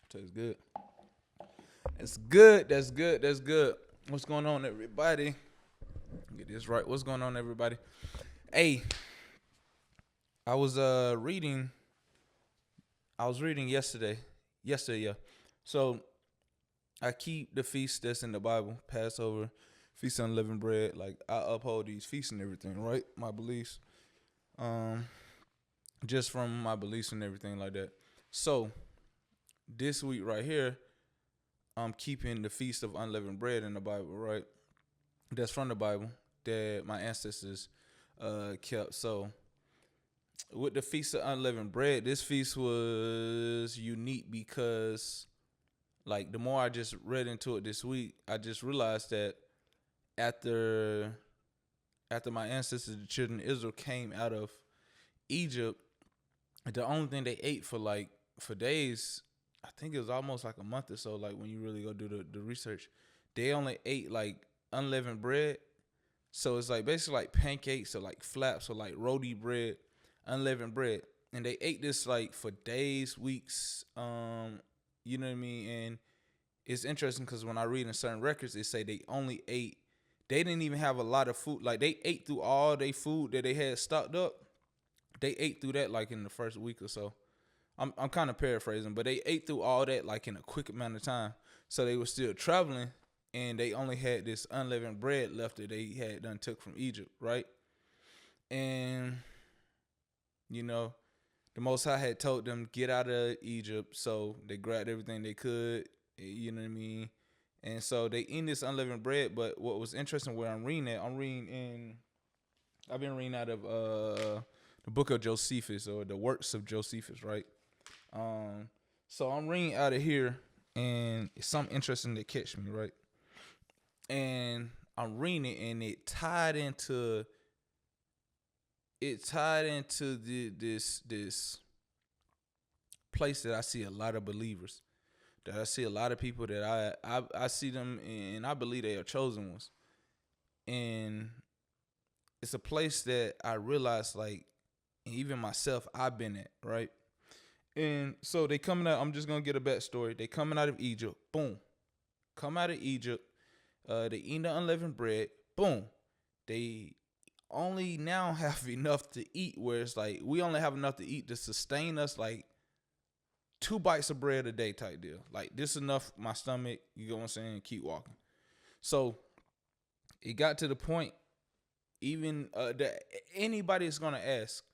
Tastes good. That's good. That's good. That's good. What's going on, everybody? Get this right. What's going on, everybody? Hey, I was reading. I was reading yesterday. Yesterday, yeah. So I keep the feast that's in the Bible: Passover, Feast of Unleavened Bread. Like I uphold these feasts and everything, right? My beliefs. Um, just from my beliefs and everything like that. So this week right here, I'm keeping the Feast of Unleavened Bread in the Bible, right? That's from the Bible that my ancestors kept. So with the Feast of Unleavened Bread, this feast was unique because like the more I just read into it this week, I just realized that after after my ancestors, the children of Israel, came out of Egypt, the only thing they ate for days, I think it was almost like a month or so, like when you really go do the research, they only ate like unleavened bread. So it's like basically like pancakes or like flaps or like roti bread, unleavened bread. And they ate this like for days, weeks, you know what I mean? And it's interesting because when I read in certain records, they say they didn't even have a lot of food. Like they ate through all their food that they had stocked up. They ate through that like in the first week or so. I'm kind of paraphrasing, but they ate through all that like in a quick amount of time. So they were still traveling, and they only had this unleavened bread left that they had done took from Egypt, right? And you know, the Most High had told them get out of Egypt, so they grabbed everything they could. You know what I mean? And so they eat this unleavened bread. But what was interesting, where I'm reading at, I've been reading out of the book of Josephus, or the works of Josephus, right? Um, so I'm reading out of here, and it's something interesting that catch me, right? And I'm reading it, and this place that I see a lot of believers, that I see a lot of people that I see them, and I believe they are chosen ones, and it's a place that I realize, like, even myself, I've been at, right? And so they coming out. I'm just gonna get a backstory. They coming out of Egypt. Boom, come out of Egypt. They eat the unleavened bread. Boom, they only now have enough to eat. Where it's like we only have enough to eat to sustain us, like 2 bites of bread a day type deal. Like this enough my stomach. You know what I'm saying? Keep walking. So it got to the point. Even that anybody is gonna ask,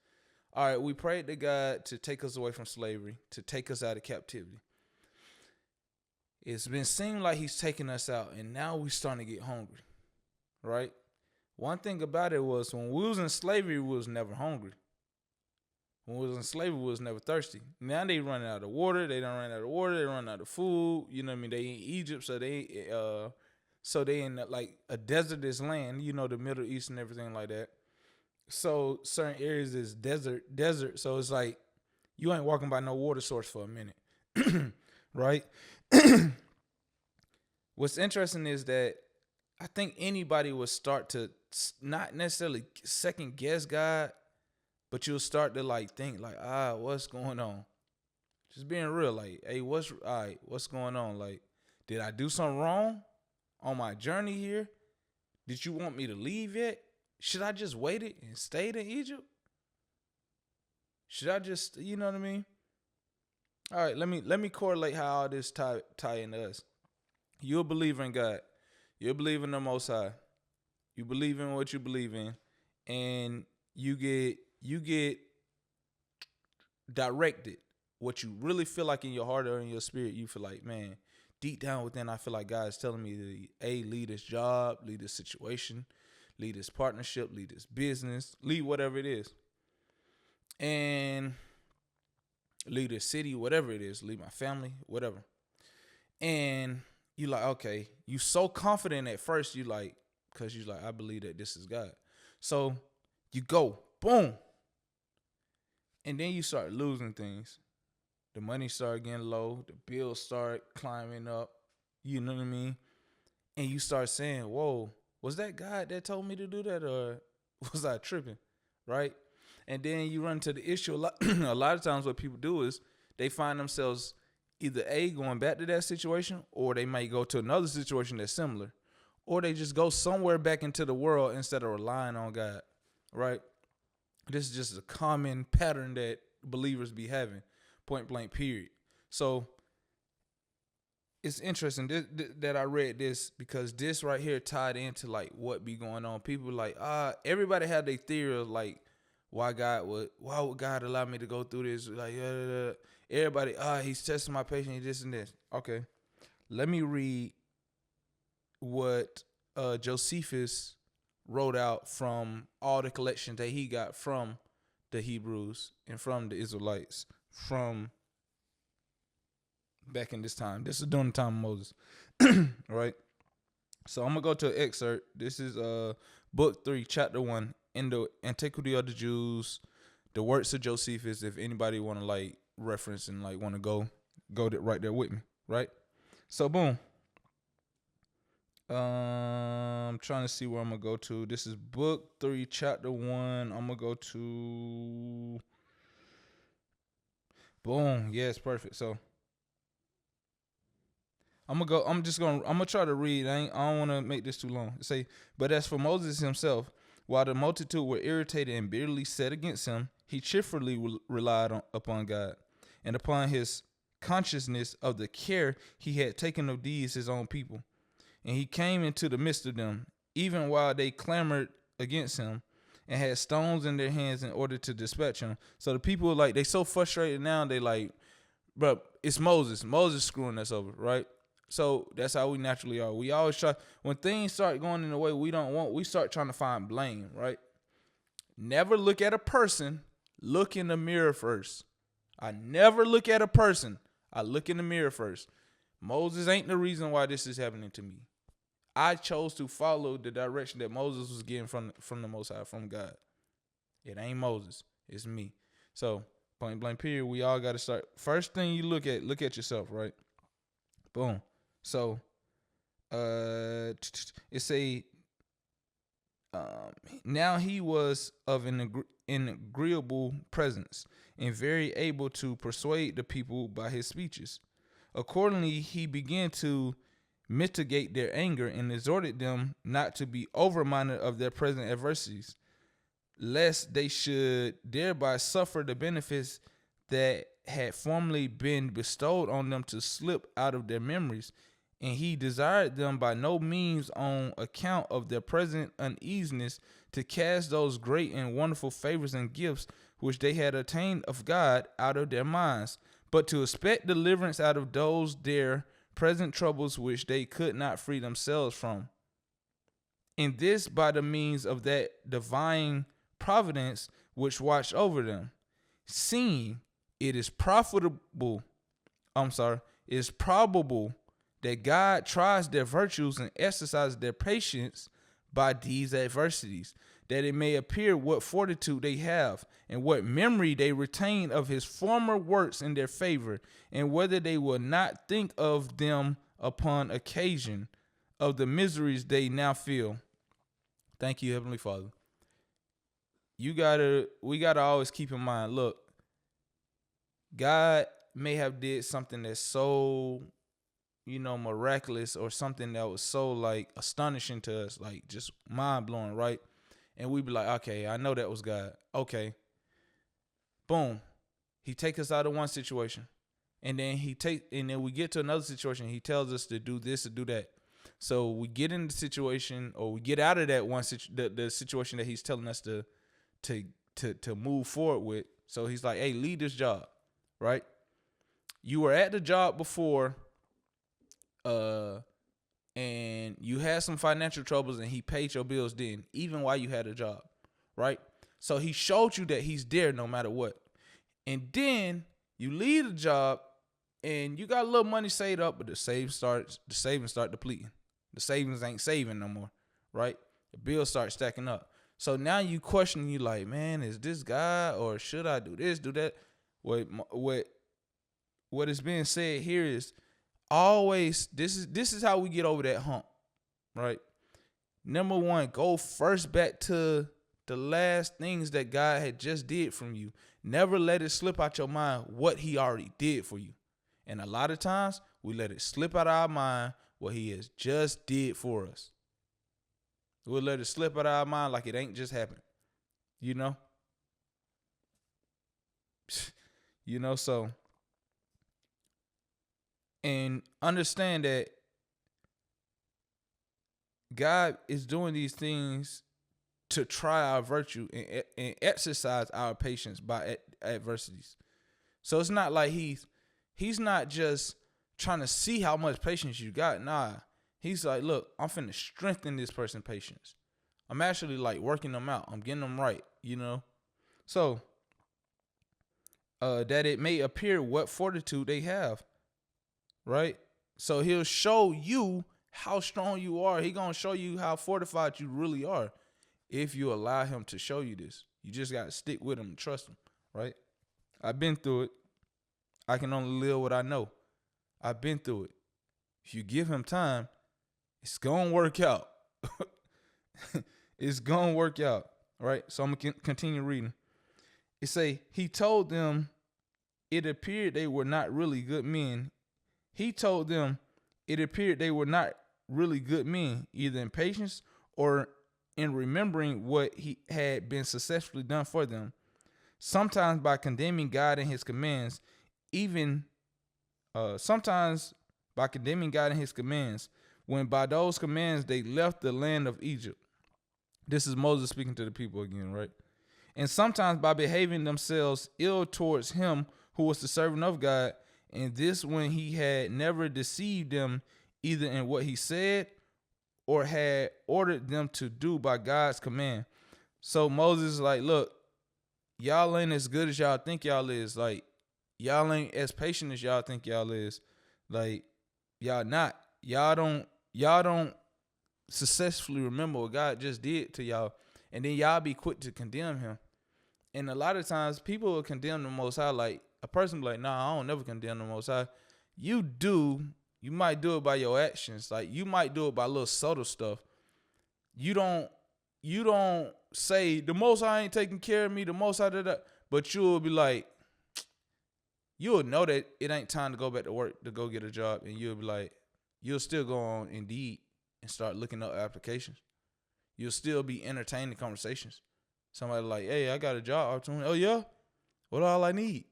all right, we prayed to God to take us away from slavery, to take us out of captivity. It's been seeming like he's taking us out, and now we're starting to get hungry, right? One thing about it was when we was in slavery, we was never hungry. When we was in slavery, we was never thirsty. Now they running out of water. They don't run out of water. They run out of food. You know what I mean? They in Egypt, so they in like a desertous land. You know, the Middle East and everything like that. So certain areas is desert. So it's like you ain't walking by no water source for a minute, right? What's interesting is that I think anybody would start to not necessarily second guess God, but you'll start to like think like, what's going on? Just being real, like, hey, what's going on? Like, did I do something wrong on my journey here? Did you want me to leave yet? Should I just waited and stayed in Egypt? Should I just, you know what I mean? All right, let me correlate how all this tie into us. You're a believer in God. You're a believer in the Most High. You believe in what you believe in, and you get directed. What you really feel like in your heart or in your spirit, you feel like, man, deep down within, I feel like God is telling me to lead this job, lead this situation, lead this partnership, lead this business, lead whatever it is, and lead this city, whatever it is, lead my family, whatever. And you like, okay, you so confident at first, because you like, I believe that this is God. So you go, boom. And then you start losing things. The money start getting low. The bills start climbing up. You know what I mean? And you start saying, whoa, was that God that told me to do that, or was I tripping? Right? And then you run to the issue. A lot of times what people do is they find themselves either A, going back to that situation, or they might go to another situation that's similar, or they just go somewhere back into the world instead of relying on God, right? This is just a common pattern that believers be having, point blank, period. So it's interesting that I read this, because this right here tied into like what be going on. People like, everybody had their theory of like, why would God allow me to go through this? Like, everybody, he's testing my patience, this and this. Okay, let me read what Josephus wrote out from all the collections that he got from the Hebrews and from the Israelites from back in this time. This is during the time of Moses. Right? So I'm going to go to an excerpt. This is book 3, chapter 1, in the Antiquity of the Jews, the works of Josephus, if anybody want to like reference and like want to go right there with me, right? So boom. I'm trying to see where I'm going to go to. This is book 3, chapter 1. I'm going to go to boom. Yes, perfect. So I'm gonna try to read. I don't want to make this too long. Say, but as for Moses himself, while the multitude were irritated and bitterly set against him, he cheerfully relied upon God and upon his consciousness of the care he had taken of these his own people. And he came into the midst of them, even while they clamored against him and had stones in their hands in order to dispatch him. So the people, like, they so frustrated now, they like, bro, it's Moses. Moses screwing us over, right? So that's how we naturally are. We always try, when things start going in the way we don't want, we start trying to find blame, right? Never look at a person. Look in the mirror first. I never look at a person. I look in the mirror first. Moses ain't the reason why this is happening to me. I chose to follow the direction that Moses was getting from the Most High, from God. It ain't Moses. It's me. So, point blank period, we all got to start. First thing you look at yourself, right? Boom. So, it's now he was of an agreeable presence and very able to persuade the people by his speeches. Accordingly, he began to mitigate their anger and exhorted them not to be overminded of their present adversities, lest they should thereby suffer the benefits that had formerly been bestowed on them to slip out of their memories. And he desired them by no means, on account of their present uneasiness, to cast those great and wonderful favors and gifts which they had attained of God out of their minds, but to expect deliverance out of those their present troubles which they could not free themselves from. And this by the means of that divine providence which watched over them, seeing it is probable that God tries their virtues and exercises their patience by these adversities, that it may appear what fortitude they have and what memory they retain of his former works in their favor, and whether they will not think of them upon occasion of the miseries they now feel. Thank you, Heavenly Father. We gotta always keep in mind, look, God may have did something that's so, miraculous, or something that was so like astonishing to us, like just mind blowing, right? And we be like, okay, I know that was God. Okay. Boom. He take us out of one situation. And then we get to another situation. He tells us to do this or do that. So we get in the situation, or we get out of that the situation that he's telling us to move forward with. So he's like, hey, lead this job, right? You were at the job before, and you had some financial troubles, and he paid your bills then, even while you had a job, right? So he showed you that he's there no matter what. And then you leave the job, and you got a little money saved up, but the savings start depleting. The savings ain't saving no more, right? The bills start stacking up. So now you question, you like, man, is this God, or should I do this, do that? What is being said here is always, this is how we get over that hump, right? Number one, go first back to the last things that God had just did from you. Never let it slip out your mind what he already did for you. And a lot of times we let it slip out of our mind what he has just did for us. We'll let it slip out of our mind like it ain't just happened. You know? So and understand that God is doing these things to try our virtue and exercise our patience by adversities. So it's not like he's not just trying to see how much patience you got. Nah, he's like, look, I'm finna strengthen this person's patience. I'm actually like working them out. I'm getting them right, So that it may appear what fortitude they have, right? So he'll show you how strong you are. He gonna show you how fortified you really are if you allow him to show you this. You just gotta stick with him and trust him, right? I've been through it. I can only live what I know. I've been through it. If you give him time, it's gonna work out. It's gonna work out, right? So I'm gonna continue reading. It say, he told them it appeared they were not really good men. He told them it appeared they were not really good men, either in patience or in remembering what he had been successfully done for them. Sometimes by condemning God and his commands, when by those commands they left the land of Egypt. This is Moses speaking to the people again, right? And sometimes by behaving themselves ill towards him who was the servant of God, and this when he had never deceived them either in what he said or had ordered them to do by God's command. So Moses is like, look, y'all ain't as good as y'all think y'all is. Like, y'all ain't as patient as y'all think y'all is. Like, y'all not. Y'all don't successfully remember what God just did to y'all. And then y'all be quick to condemn him. And a lot of times people will condemn the Most High. Like, a person be like, nah, I don't never condemn the Most High. You do. You might do it by your actions. Like, you might do it by little subtle stuff. You don't say, the Most High ain't taking care of me, the Most High did that. But you'll be like, you'll know that it ain't time to go back to work to go get a job. And you'll be like, you'll still go on Indeed and start looking up applications. You'll still be entertaining conversations. Somebody like, hey, I got a job opportunity. Oh, yeah? What all I need?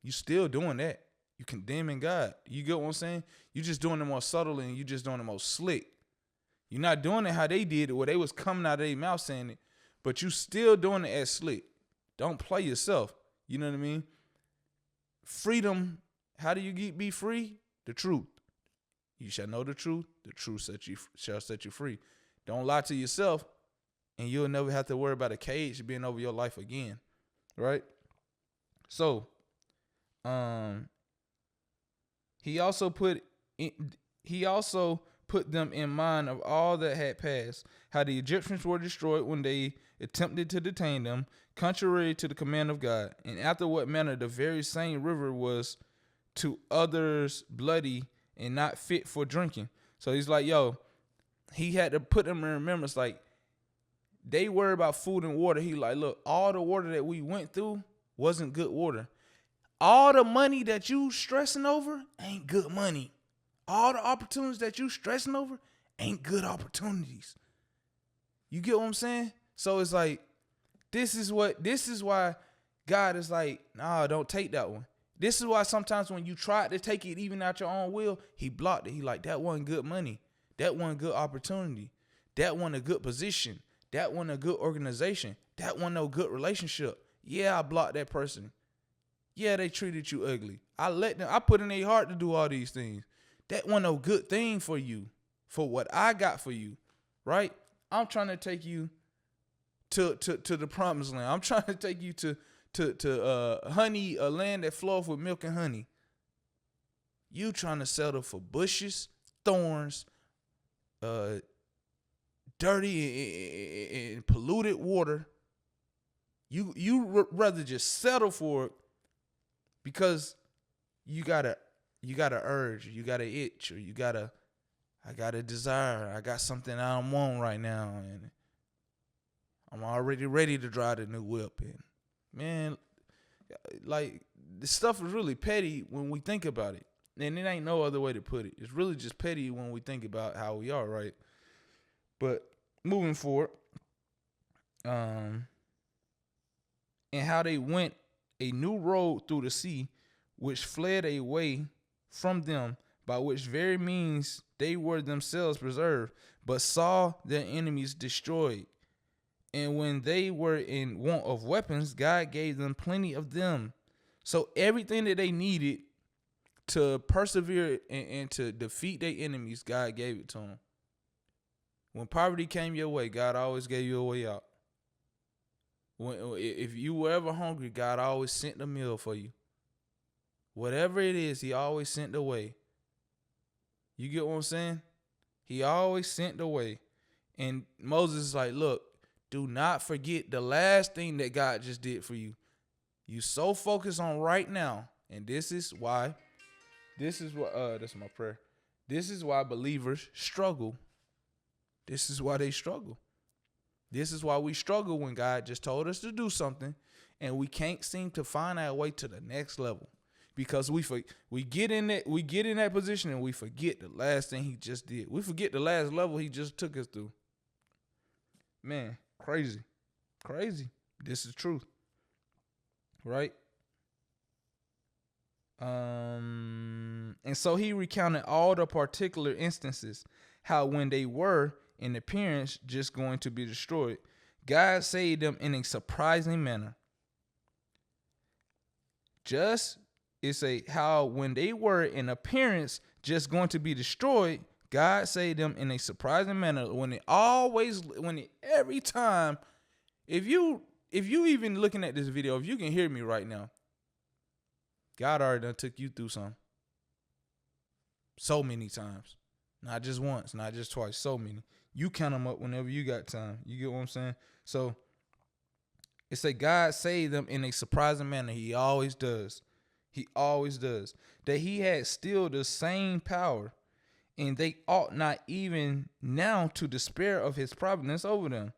You still doing that. You condemning God. You get what I'm saying? You just doing it more subtly and you just doing it more slick. You're not doing it how they did it, where they was coming out of their mouth saying it, but you still doing it as slick. Don't play yourself. You know what I mean? Freedom. How do you be free? The truth. You shall know the truth. The truth shall set you free. Don't lie to yourself, and you'll never have to worry about a cage being over your life again, right? So, he also put them in mind of all that had passed, how the Egyptians were destroyed when they attempted to detain them, contrary to the command of God, and after what manner the very same river was to others bloody and not fit for drinking. So he's like, yo, he had to put them in remembrance, like, they worry about food and water. He like, look, all the water that we went through wasn't good water. All the money that you stressing over ain't good money. All the opportunities that you stressing over ain't good opportunities. You get what I'm saying? So it's like, this is why God is like, nah, don't take that one. This is why sometimes when you try to take it even out your own will, he blocked it. He like, that wasn't good money. That wasn't good opportunity. That wasn't a good position. That wasn't a good organization. That wasn't no good relationship. Yeah, I blocked that person. Yeah, they treated you ugly. I put in their heart to do all these things. That wasn't no good thing for you, for what I got for you, right? I'm trying to take you to the promised land. I'm trying to take you to honey, a land that flows with milk and honey. You trying to settle for bushes, thorns, dirty and polluted water. You rather just settle for it because you got a urge, you got an itch, or I got a desire. I got something I don't want right now, and I'm already ready to drive the new whip. And man, like, this stuff is really petty when we think about it. And it ain't no other way to put it. It's really just petty when we think about how we are, right? But moving forward, and how they went a new road through the sea, which fled away from them, by which very means they were themselves preserved, but saw their enemies destroyed. And when they were in want of weapons, God gave them plenty of them. So everything that they needed to persevere and to defeat their enemies, God gave it to them. When poverty came your way, God always gave you a way out. If you were ever hungry, God always sent a meal for you. Whatever it is, he always sent the way. You get what I'm saying? He always sent the way. And Moses is like, look, do not forget the last thing that God just did for you. You so focused on right now. And that's my prayer. This is why believers struggle. This is why they struggle. This is why we struggle when God just told us to do something and we can't seem to find our way to the next level. Because we get in that position and we forget the last thing he just did. We forget the last level he just took us through. Man, crazy. This is truth. Right? And so he recounted all the particular instances, how when they were in appearance just going to be destroyed, God saved them in a surprising manner. How when they were in appearance just going to be destroyed, God saved them in a surprising manner. Every time, if you even looking at this video, if you can hear me right now, God already done took you through something. So many times. Not just once, not just twice, so many. You count them up whenever you got time. You get what I'm saying? So it say God saved them in a surprising manner. He always does. He always does. That he had still the same power, and they ought not even now to despair of his providence over them.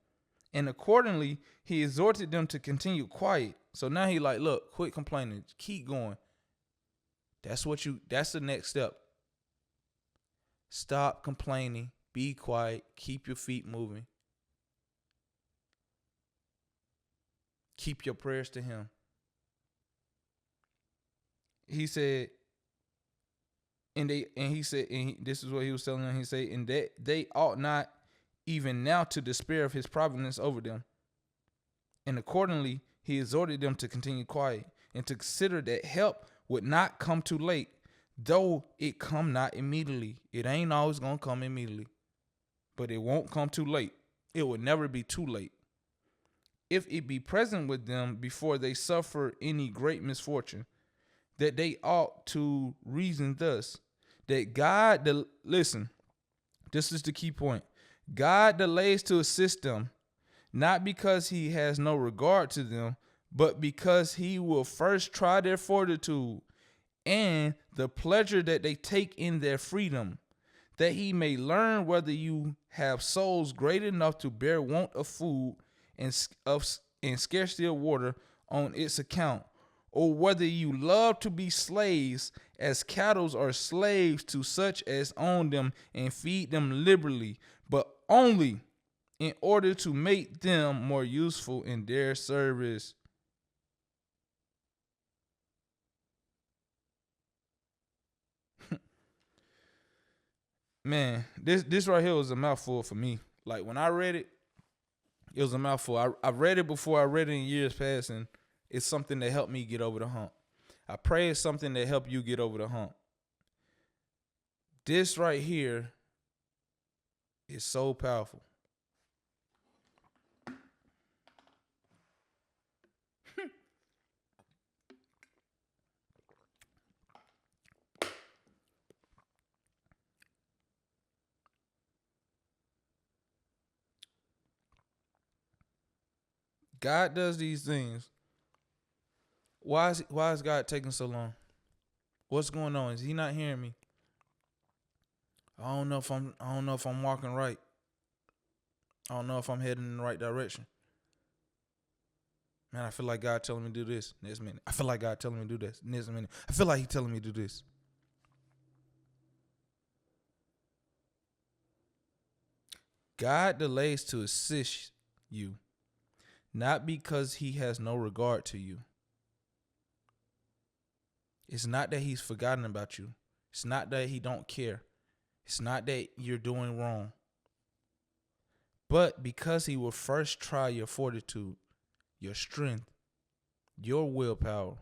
And accordingly, he exhorted them to continue quiet. So now he like, look, quit complaining. Keep going. That's the next step. Stop complaining. Be quiet. Keep your feet moving. Keep your prayers to him. He said, this is what he was telling them. He said, and that they ought not even now to despair of his providence over them. And accordingly, he exhorted them to continue quiet and to consider that help would not come too late, though it come not immediately. It ain't always going to come immediately, but it won't come too late. It will never be too late. If it be present with them before they suffer any great misfortune, that they ought to reason thus, that listen, this is the key point. God delays to assist them, not because he has no regard to them, but because he will first try their fortitude and the pleasure that they take in their freedom, that he may learn whether you have souls great enough to bear want of food and scarcity of water on its account, or whether you love to be slaves as cattle are slaves to such as own them and feed them liberally, but only in order to make them more useful in their service. Man, this right here was a mouthful for me. Like when I read it, it was a mouthful. I read it before. I read it in years past, and it's something that helped me get over the hump. I pray it's something that helped you get over the hump. This right here is so powerful. God does these things. Why is God taking so long? What's going on? Is he not hearing me? I don't know if I'm walking right. I don't know if I'm heading in the right direction. Man, I feel like God telling me to do this next minute. I feel like God telling me to do this next minute. I feel like he telling me to do this. God delays to assist you, not because he has no regard to you. It's not that he's forgotten about you. It's not that he don't care. It's not that you're doing wrong. But because he will first try your fortitude, your strength, your willpower.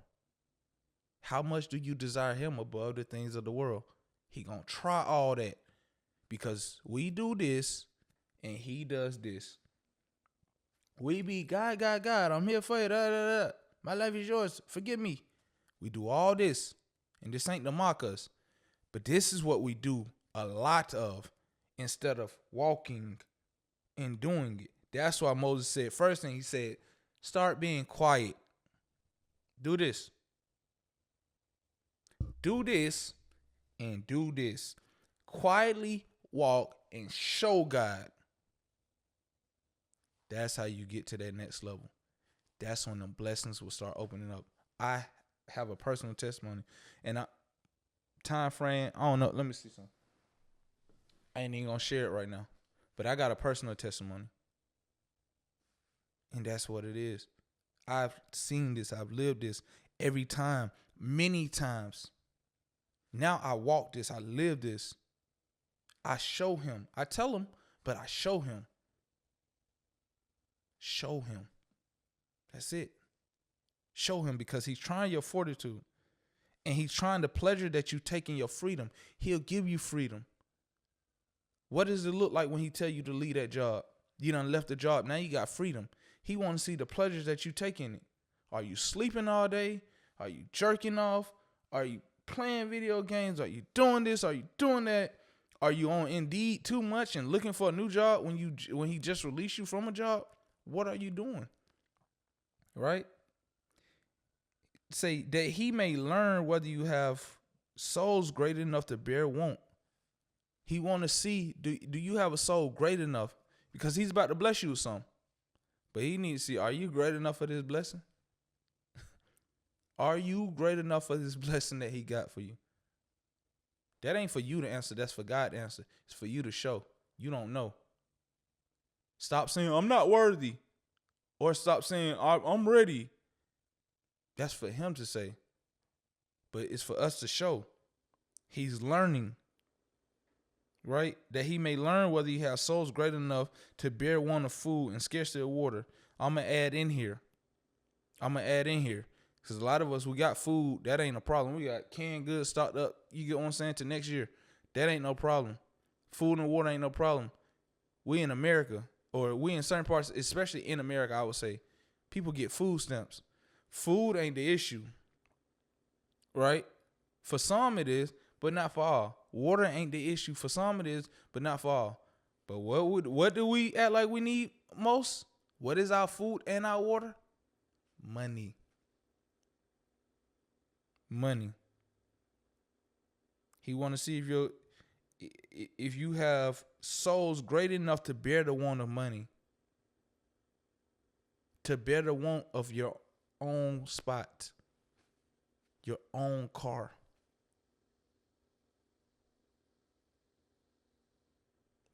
How much do you desire him above the things of the world? He gonna try all that because we do this and he does this. We be God, God, God. I'm here for you. Da, da, da. My life is yours. Forgive me. We do all this, and this ain't to mock us, but this is what we do a lot of instead of walking and doing it. That's why Moses said, first thing he said, start being quiet. Do this. Do this and do this. Quietly walk and show God. That's how you get to that next level. That's when the blessings will start opening up. I have a personal testimony, and time frame, I don't know. Let me see something. I ain't even gonna share it right now, but I got a personal testimony, and that's what it is. I've seen this. I've lived this every time, many times. Now I walk this. I live this. I show him. I tell him, but I show him. Show him. That's it. Show him, because he's trying your fortitude. And he's trying the pleasure that you take in your freedom. He'll give you freedom. What does it look like when he tell you to leave that job? You done left the job. Now you got freedom. He want to see the pleasures that you take in it. Are you sleeping all day? Are you jerking off? Are you playing video games? Are you doing this? Are you doing that? Are you on Indeed too much and looking for a new job when he just released you from a job? What are you doing? Right? Say that he may learn whether you have souls great enough to bear want. He want to see, do you have a soul great enough? Because he's about to bless you with something. But he needs to see, are you great enough for this blessing? Are you great enough for this blessing that he got for you? That ain't for you to answer. That's for God to answer. It's for you to show. You don't know. Stop saying, I'm not worthy. Or stop saying, I'm ready. That's for him to say. But it's for us to show. He's learning. Right? That he may learn whether he has souls great enough to bear want of food and scarcity of water. I'm going to add in here. Because a lot of us, we got food. That ain't a problem. We got canned goods stocked up. You get what I'm saying? To next year. That ain't no problem. Food and water ain't no problem. We in America, or we in certain parts, especially in America, I would say, people get food stamps. Food ain't the issue. Right? For some it is, but not for all. Water ain't the issue. For some it is, but not for all. But what do we act like we need most? What is our food and our water? Money. He want to see if you have souls great enough to bear the want of money, to bear the want of your own spot, your own car.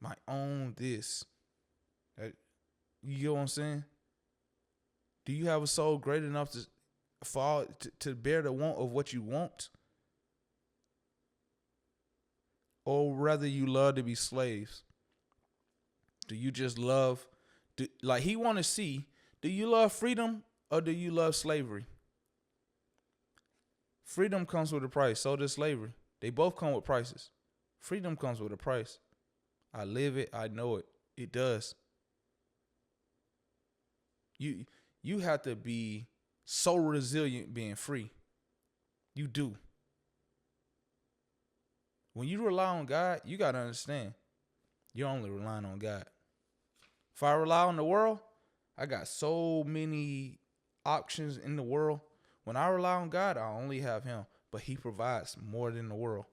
My own this. You get what I'm saying? Do you have a soul great enough to bear the want of what you want? Or rather you love to be slaves? Do you just love, like he want to see, do you love freedom or do you love slavery? Freedom comes with a price, so does slavery. They both come with prices. Freedom comes with a price. I live it, I know it. It does. You have to be so resilient being free. You do. When you rely on God, you got to understand, you're only relying on God. If I rely on the world, I got so many options in the world. When I rely on God, I only have him, but he provides more than the world.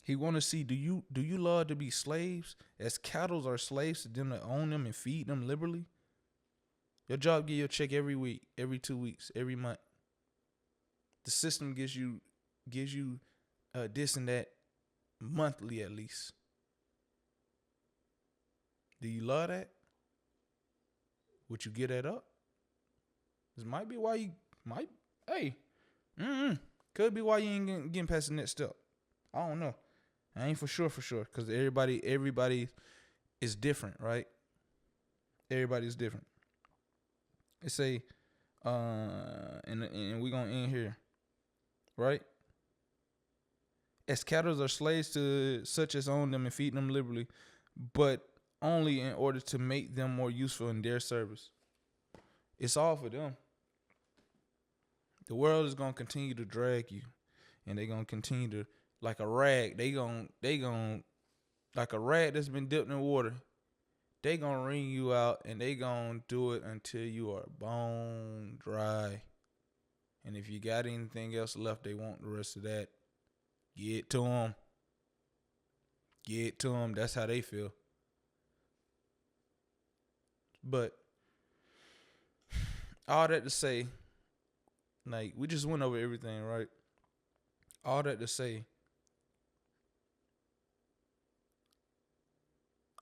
He want to see, do you love to be slaves? As cattle are slaves to them that own them and feed them liberally? Your job give you a check every week, every 2 weeks, every month. The system gives you this and that monthly at least. Do you love that? Would you get that up? This might be why you might. Hey, could be why you ain't getting past the next step. I don't know. I ain't for sure, because everybody is different, right? Everybody's different. They say, and we gonna end here, right? As cattle are slaves to such as own them and feed them liberally, but only in order to make them more useful in their service. It's all for them. The world is gonna continue to drag you, and they're gonna continue to, like a rag. They gonna like a rag that's been dipped in water. They gonna wring you out, and they gonna do it until you are bone dry. And if you got anything else left, they want the rest of that. Get to them. Get to them. That's how they feel. But all that to say, like, we just went over everything, right? All that to say,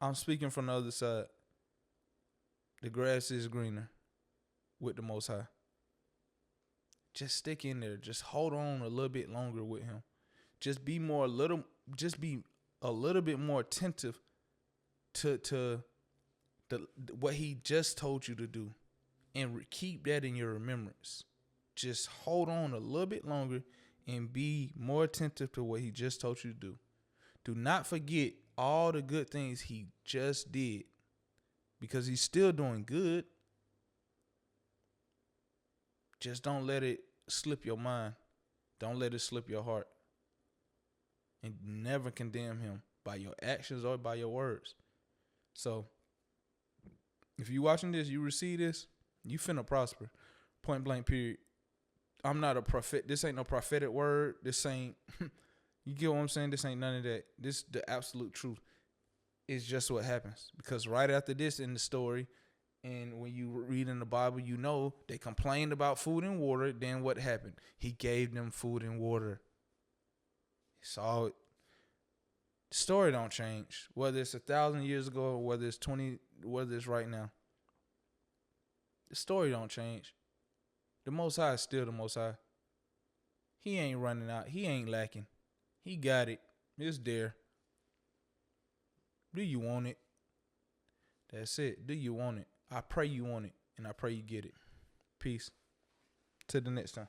I'm speaking from the other side. The grass is greener with the Most High. Just stick in there. Just hold on a little bit longer with him. Just be a little bit more attentive to what he just told you to do, and keep that in your remembrance. Just hold on a little bit longer and be more attentive to what he just told you to do. Do not forget all the good things he just did, because he's still doing good. Just don't let it slip your mind. Don't let it slip your heart. And never condemn him by your actions or by your words. So, if you watching this, you receive this, you finna prosper. Point blank, period. I'm not a prophet. This ain't no prophetic word. This ain't, you get what I'm saying? This ain't none of that. This the absolute truth. It's just what happens. Because right after this in the story, and when you read in the Bible, you know they complained about food and water. Then what happened? He gave them food and water. It's all. The story don't change. Whether it's 1,000 years ago or whether it's 20, whether it's right now. The story don't change. The Most High is still the Most High. He ain't running out. He ain't lacking. He got it. It's there. Do you want it? That's it. Do you want it? I pray you want it, and I pray you get it. Peace. Till the next time.